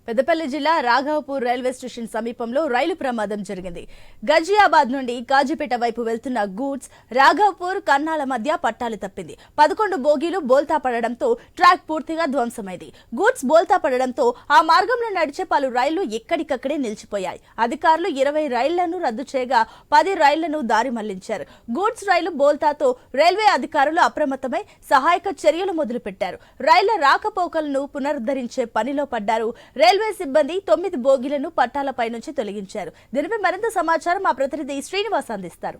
పెద్దపల్లి జిల్లా Raghavapur railway station సమీపంలో రైలు ప్రమాదం జరిగింది. గజియాబాద్ నుండి కాజీపేట వైపు వెళ్తున్న గూడ్స్ రాఘవపూర్ కన్నాల మధ్య పట్టాలు తప్పింది. 11 బోగీలు బోల్తా పడడంతో ట్రాక్ పూర్తిగా ధ్వంసమైంది. గూడ్స్ బోల్తా పడడంతో ఆ మార్గంలో నడిచే పలు రైళ్లు ఎక్కడికక్కడే నిలిచిపోయాయి. అధికారులు 20 రైళ్లను రద్దు చేయగా 10 రైళ్లను దారి మళ్లించారు. గూడ్స్ రైలు బోల్తాతో రైల్వే అధికారులు అప్రమత్తమై సహాయక చర్యలు మొదలుపెట్టారు. రైళ్ల రాకపోకలను పునరుద్ధరించే పనిలో పడ్డారు. రైల్వే సిబ్బంది 9 బోగీలను పట్టాలపై నుంచి తొలగించారు. దీనిపై మరింత సమాచారం మా ప్రతినిధి శ్రీనివాస్ అందిస్తారు.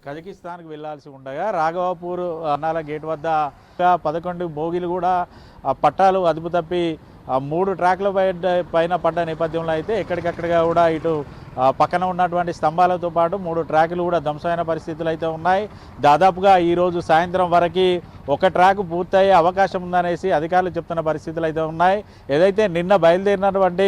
కజకిస్తాన్ కు వెళ్లాల్సి ఉండగా రాఘవపూర్ అన్నాల గేట్ వద్ద 11 బోగీలు కూడా పట్టాలు అదుపు తప్పి 3 ట్రాక్ల పైన పడ్డ నేపథ్యంలో అయితే ఎక్కడికక్కడగా కూడా ఇటు పక్కన ఉన్నటువంటి స్తంభాలతో పాటు 3 ట్రాకులు కూడా ధ్వంసమైన పరిస్థితులు అయితే ఉన్నాయి. దాదాపుగా ఈరోజు సాయంత్రం వరకు ఒక ట్రాక్ పూర్తయ్యే అవకాశం ఉందనేసి అధికారులు చెప్తున్న పరిస్థితులు అయితే ఉన్నాయి. ఏదైతే నిన్న బయలుదేరినటువంటి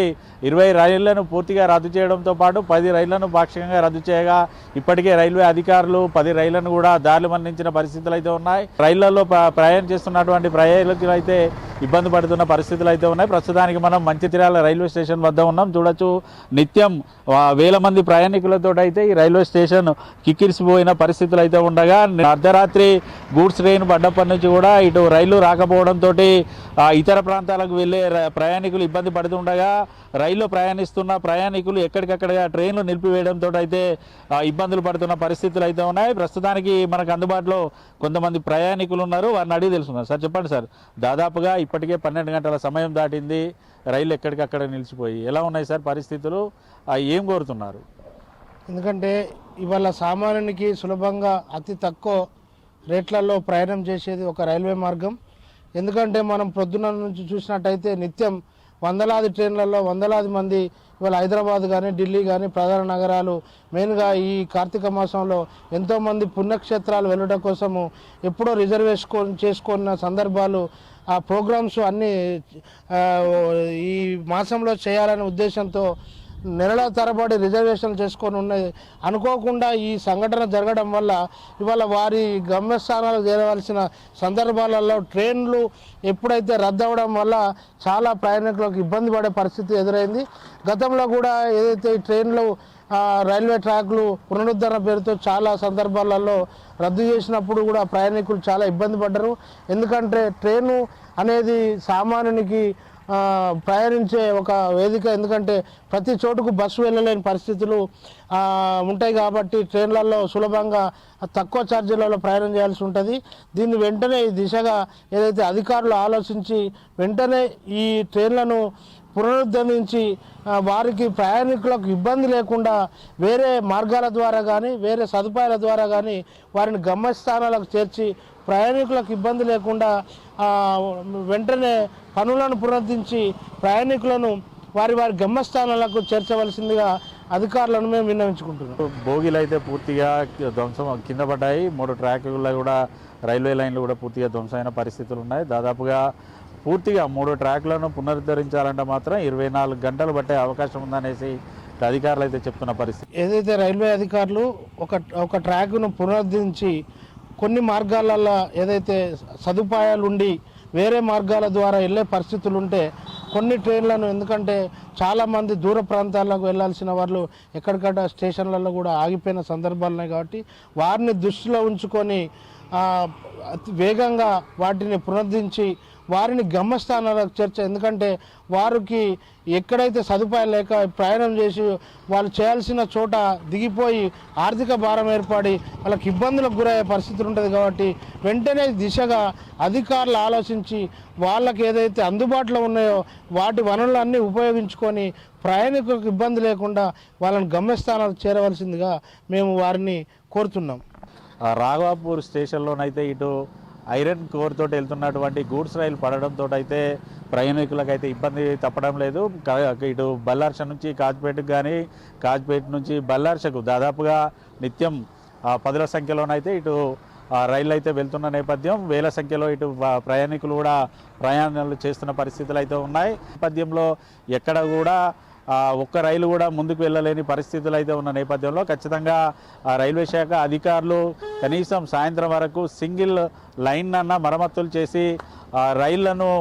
20 రైళ్లను పూర్తిగా రద్దు చేయడంతో పాటు 10 రైళ్లను పాక్షికంగా రద్దు చేయగా ఇప్పటికే రైల్వే అధికారులు 10 రైళ్లను కూడా దారి మళ్లించిన పరిస్థితులు అయితే ఉన్నాయి. రైళ్లలో ప్రయాణం చేస్తున్నటువంటి ప్రయాణికులు అయితే ఇబ్బంది పడుతున్న పరిస్థితులు అయితే ఉన్నాయి. ప్రస్తుతానికి మనం మంచిర్యాల రైల్వే స్టేషన్ వద్ద ఉన్నాం. చూడొచ్చు, నిత్యం వేల మంది ప్రయాణికులతో అయితే ఈ రైల్వే స్టేషన్ కిక్కిరిసిపోయిన పరిస్థితులు అయితే ఉండగా అర్ధరాత్రి గూడ్స్ ట్రైన్ పడ్డప్పటి నుంచి కూడా ఇటు రైళ్లు రాకపోవడంతో ఇతర ప్రాంతాలకు వెళ్ళే ప్రయాణికులు ఇబ్బంది పడుతుండగా రైల్లో ప్రయాణిస్తున్న ప్రయాణికులు ఎక్కడికక్కడ ట్రైన్లు నిలిపివేయడంతో అయితే ఇబ్బందులు పడుతున్న పరిస్థితులు అయితే ఉన్నాయి. ప్రస్తుతానికి మనకు అందుబాటులో కొంతమంది ప్రయాణికులు ఉన్నారు, వారిని అడిగి తెలుసుకున్నారు. సార్ చెప్పండి సార్, దాదాపుగా ఇప్పటికే 12 గంటల సమయం దాటింది, రైళ్ళు ఎక్కడికక్కడ నిలిచిపోయి ఎలా ఉన్నాయి సార్ పరిస్థితులు, ఏం కోరుతున్నారు? ఎందుకంటే ఇవాళ సామాన్యునికి సులభంగా అతి తక్కువ రేట్లలో ప్రయాణం చేసేది ఒక రైల్వే మార్గం. ఎందుకంటే మనం పొద్దున్న నుంచి చూసినట్టయితే నిత్యం వందలాది ట్రైన్లలో వందలాది మంది ఇవాళ హైదరాబాద్ కానీ ఢిల్లీ కానీ ప్రధాన నగరాలు మెయిన్గా ఈ కార్తీక మాసంలో ఎంతోమంది పుణ్యక్షేత్రాలు వెళ్ళడం కోసము ఎప్పుడో రిజర్వేషన్ చేసుకున్న సందర్భాలు ఆ ప్రోగ్రామ్స్ అన్నీ ఈ మాసంలో చేయాలనే ఉద్దేశంతో నెలల తరబడి రిజర్వేషన్ చేసుకొని ఉన్నది. అనుకోకుండా ఈ సంఘటన జరగడం వల్ల ఇవాళ వారి గమ్యస్థానాలకు చేరవలసిన సందర్భాలలో ట్రైన్లు ఎప్పుడైతే రద్దు అవ్వడం వల్ల చాలా ప్రయాణికులకు ఇబ్బంది పడే పరిస్థితి ఎదురైంది. గతంలో కూడా ఏదైతే ఈ ట్రైన్లు రైల్వే ట్రాక్లు పునరుద్ధరణ పేరుతో చాలా సందర్భాలలో రద్దు చేసినప్పుడు కూడా ప్రయాణికులు చాలా ఇబ్బంది పడ్డారు. ఎందుకంటే ట్రైను అనేది సామాన్యునికి ప్రయాణించే ఒక వేదిక. ఎందుకంటే ప్రతి చోటుకు బస్సు వెళ్ళలేని పరిస్థితులు ఉంటాయి కాబట్టి ట్రైన్లలో సులభంగా తక్కువ ఛార్జీలలో ప్రయాణం చేయాల్సి ఉంటుంది. దీన్ని వెంటనే ఈ దిశగా ఏదైతే అధికారులు ఆలోచించి వెంటనే ఈ ట్రైన్లను పునరుద్ధరించి వారికి ప్రయాణికులకు ఇబ్బంది లేకుండా వేరే మార్గాల ద్వారా కానీ వేరే సదుపాయాల ద్వారా కానీ వారిని గమ్యస్థానాలకు చేర్చి ప్రయాణికులకు ఇబ్బంది లేకుండా వెంటనే పనులను పునరుద్ధరించి ప్రయాణికులను వారి వారి గమ్యస్థానాలకు చేర్చవలసిందిగా అధికారులను మేము విన్నవించుకుంటున్నాం. బోగీలు అయితే పూర్తిగా ధ్వంసం కింద పడ్డాయి. 3 ట్రాకుల్లో కూడా రైల్వే లైన్లు కూడా పూర్తిగా ధ్వంసమైన పరిస్థితులు ఉన్నాయి. దాదాపుగా పూర్తిగా 3 ట్రాక్లను పునరుద్ధరించాలంటే మాత్రం 24 గంటలు పట్టే అవకాశం ఉందనేసి అధికారులు అయితే చెప్తున్న పరిస్థితి. ఏదైతే రైల్వే అధికారులు ఒక ట్రాక్ను పునరుద్ధరించి కొన్ని మార్గాలలో ఏదైతే సదుపాయాలు ఉండి వేరే మార్గాల ద్వారా వెళ్ళే పరిస్థితులు ఉంటే కొన్ని ట్రైన్లను, ఎందుకంటే చాలామంది దూర ప్రాంతాలకు వెళ్ళాల్సిన వాళ్ళు ఎక్కడికక్కడ స్టేషన్లలో కూడా ఆగిపోయిన సందర్భాలు ఉన్నాయి కాబట్టి వారిని దృష్టిలో ఉంచుకొని వేగంగా వాటిని పునరుద్ధరించి వారిని గమ్యస్థానాలకు చేర్చ. ఎందుకంటే వారికి ఎక్కడైతే సదుపాయాలు లేక ప్రయాణం చేసి వాళ్ళు చేయాల్సిన చోట దిగిపోయి ఆర్థిక భారం ఏర్పడి వాళ్ళకి ఇబ్బందులకు గురయ్యే పరిస్థితులు ఉంటుంది కాబట్టి వెంటనే దిశగా అధికారులు ఆలోచించి వాళ్ళకి ఏదైతే అందుబాటులో ఉన్నాయో వాటి వనరులన్నీ ఉపయోగించుకొని ప్రయాణికులకు ఇబ్బంది లేకుండా వాళ్ళని గమ్యస్థానాలకు చేరవలసిందిగా మేము వారిని కోరుతున్నాం. రాఘవపూర్ స్టేషన్లోనైతే ఇటు ఐరన్ కోర్ తోటి వెళ్తున్నటువంటి గూడ్స్ రైలు పడడంతో అయితే ప్రయాణికులకు అయితే ఇబ్బంది తప్పడం లేదు. ఇటు బల్లార్ష నుంచి కాజ్పేటకు కానీ కాజ్పేట నుంచి బల్లార్షకు దాదాపుగా నిత్యం 10ల సంఖ్యలోనైతే ఇటు రైళ్ళు అయితే వెళ్తున్న నేపథ్యం, వేల సంఖ్యలో ఇటు ప్రయాణికులు కూడా ప్రయాణాలు చేస్తున్న పరిస్థితులు అయితే ఉన్నాయి. నేపథ్యంలో ఎక్కడ కూడా ఒక్క రైలు కూడా ముందుకు వెళ్ళలేని పరిస్థితులు అయితే ఉన్న నేపథ్యంలో ఖచ్చితంగా రైల్వే శాఖ అధికారులు కనీసం సాయంత్రం వరకు సింగిల్ లైన్ అన్న మరమ్మతులు చేసి రైళ్లను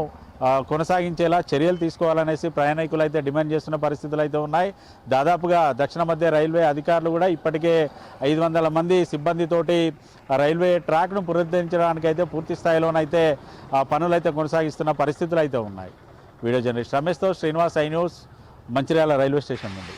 కొనసాగించేలా చర్యలు తీసుకోవాలనేసి ప్రయాణికులు అయితే డిమాండ్ చేస్తున్న పరిస్థితులు అయితే ఉన్నాయి. దాదాపుగా దక్షిణ మధ్య రైల్వే అధికారులు కూడా ఇప్పటికే 500 మంది సిబ్బందితోటి రైల్వే ట్రాక్ను పునరుద్ధరించడానికి అయితే పూర్తి స్థాయిలోనైతే పనులైతే కొనసాగిస్తున్న పరిస్థితులు అయితే ఉన్నాయి. వీడియో జర్నలిస్ట్ రమేష్తో Srinivas, I news, Mancherial railway station నుండి.